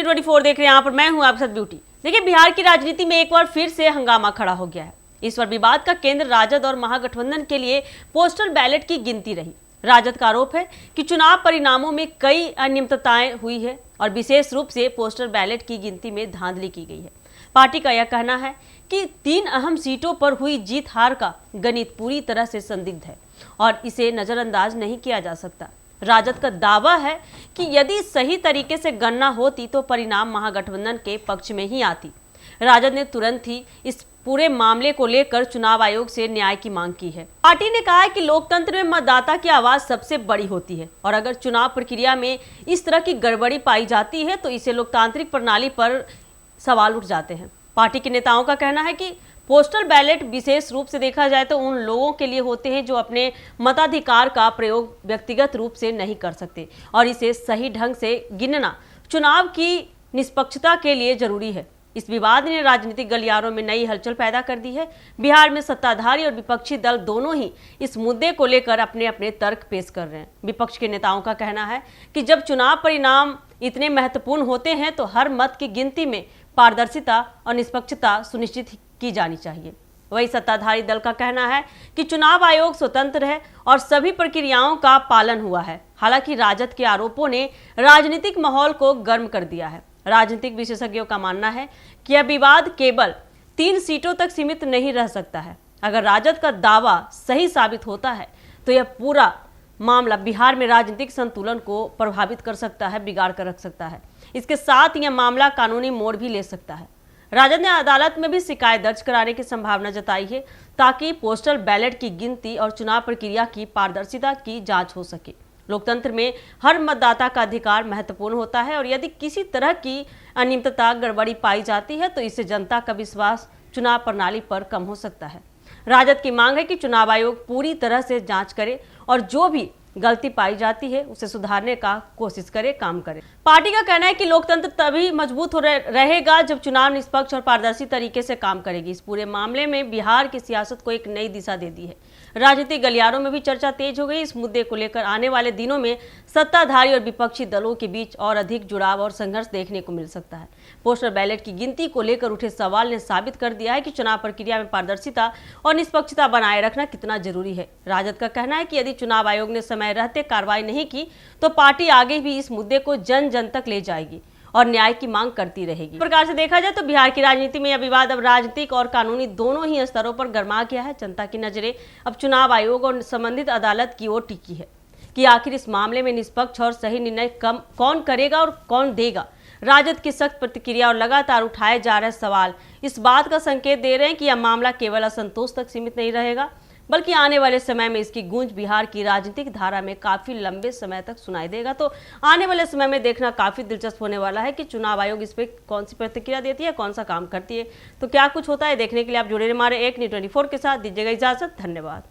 N24 देख रहे हैं, यहाँ पर मैं हूँ आपके साथ ब्यूटी। देखिए, बिहार की राजनीति में एक बार फिर से हंगामा खड़ा हो गया है। इस बार विवाद का केंद्र राजद और महागठबंधन के लिए पोस्टल बैलेट की गिनती रही। राजद का आरोप है कि चुनाव परिणामों में कई अनियमितताएं हुई है और विशेष रूप से पोस्टल बैलेट की गिनती में धांधली की गई है। पार्टी का यह कहना है कि 3 अहम सीटों पर हुई जीत हार का गणित पूरी तरह से संदिग्ध है और इसे नजरअंदाज नहीं किया जा सकता। राजद का दावा है कि यदि सही तरीके से गणना होती तो परिणाम महागठबंधन के पक्ष में ही आती। राजद ने तुरंत ही इस पूरे मामले को लेकर चुनाव आयोग से न्याय की मांग की है। पार्टी ने कहा है कि लोकतंत्र में मतदाता की आवाज सबसे बड़ी होती है और अगर चुनाव प्रक्रिया में इस तरह की गड़बड़ी पाई जाती है तो इसे लोकतांत्रिक प्रणाली पर सवाल उठ जाते हैं। पार्टी के नेताओं का कहना है कि पोस्टल बैलेट विशेष रूप से देखा जाए तो उन लोगों के लिए होते हैं जो अपने मताधिकार का प्रयोग व्यक्तिगत रूप से नहीं कर सकते और इसे सही ढंग से गिनना चुनाव की निष्पक्षता के लिए जरूरी है। इस विवाद ने राजनीतिक गलियारों में नई हलचल पैदा कर दी है। बिहार में सत्ताधारी और विपक्षी दल दोनों ही इस मुद्दे को लेकर अपने अपने तर्क पेश कर रहे हैं। विपक्ष के नेताओं का कहना है कि जब चुनाव परिणाम इतने महत्वपूर्ण होते हैं तो हर मत की गिनती में पारदर्शिता और निष्पक्षता सुनिश्चित की जानी चाहिए। वही सत्ताधारी दल का कहना है कि चुनाव आयोग स्वतंत्र है और सभी प्रक्रियाओं का पालन हुआ है। हालांकि राजद के आरोपों ने राजनीतिक माहौल को गर्म कर दिया है। राजनीतिक विशेषज्ञों का मानना है कि यह विवाद केवल 3 सीटों तक सीमित नहीं रह सकता है। अगर राजद का दावा सही साबित होता है तो यह पूरा मामला बिहार में राजनीतिक संतुलन को प्रभावित कर सकता है, बिगाड़ कर रख सकता है। इसके साथ यह मामला कानूनी मोड़ भी ले सकता है। राजद ने अदालत में भी शिकायत दर्ज कराने की संभावना जताई है ताकि पोस्टल बैलेट की गिनती और चुनाव प्रक्रिया की पारदर्शिता की जांच हो सके। लोकतंत्र में हर मतदाता का अधिकार महत्वपूर्ण होता है और यदि किसी तरह की अनियमितता गड़बड़ी पाई जाती है तो इससे जनता का विश्वास चुनाव प्रणाली पर कम हो सकता है। राजद की मांग है कि चुनाव आयोग पूरी तरह से जांच करे और जो भी गलती पाई जाती है उसे सुधारने का कोशिश करे, काम करे। पार्टी का कहना है कि लोकतंत्र तभी मजबूत रहेगा जब चुनाव निष्पक्ष और पारदर्शी तरीके से काम करेगी। इस पूरे मामले में बिहार की सियासत को एक नई दिशा दे दी है। राजनीतिक गलियारों में भी चर्चा तेज हो गई। इस मुद्दे को लेकर आने वाले दिनों में सत्ताधारी और विपक्षी दलों के बीच और अधिक जुड़ाव और संघर्ष देखने को मिल सकता है। पोस्टल बैलेट की गिनती को लेकर उठे सवाल ने साबित कर दिया है कि चुनाव प्रक्रिया में पारदर्शिता और निष्पक्षता बनाए रखना कितना जरूरी है। राजद का कहना है कि यदि चुनाव आयोग ने समय रहते कार्रवाई नहीं की तो पार्टी आगे भी इस मुद्दे को जन जन तक ले जाएगी और न्याय की मांग करती रहेगी। इस प्रकार से देखा जाए तो बिहार की राजनीति में यह विवाद अब राजनीतिक और कानूनी दोनों ही स्तरों पर गर्मा गया है। जनता की नजरें अब चुनाव आयोग और संबंधित अदालत की ओर टिकी है कि आखिर इस मामले में निष्पक्ष और सही निर्णय कौन करेगा और कौन देगा। राजद की सख्त प्रतिक्रिया और लगातार उठाए जा रहे सवाल इस बात का संकेत दे रहे हैं कि यह मामला केवल असंतोष तक सीमित नहीं रहेगा बल्कि आने वाले समय में इसकी गूंज बिहार की राजनीतिक धारा में काफी लंबे समय तक सुनाई देगा। तो आने वाले समय में देखना काफी दिलचस्प होने वाला है कि चुनाव आयोग इस पे कौन सी प्रतिक्रिया देती है, कौन सा काम करती है। तो क्या कुछ होता है देखने के लिए आप जुड़े रहिए हमारे एक N24 के साथ। दीजिएगा इजाजत, धन्यवाद।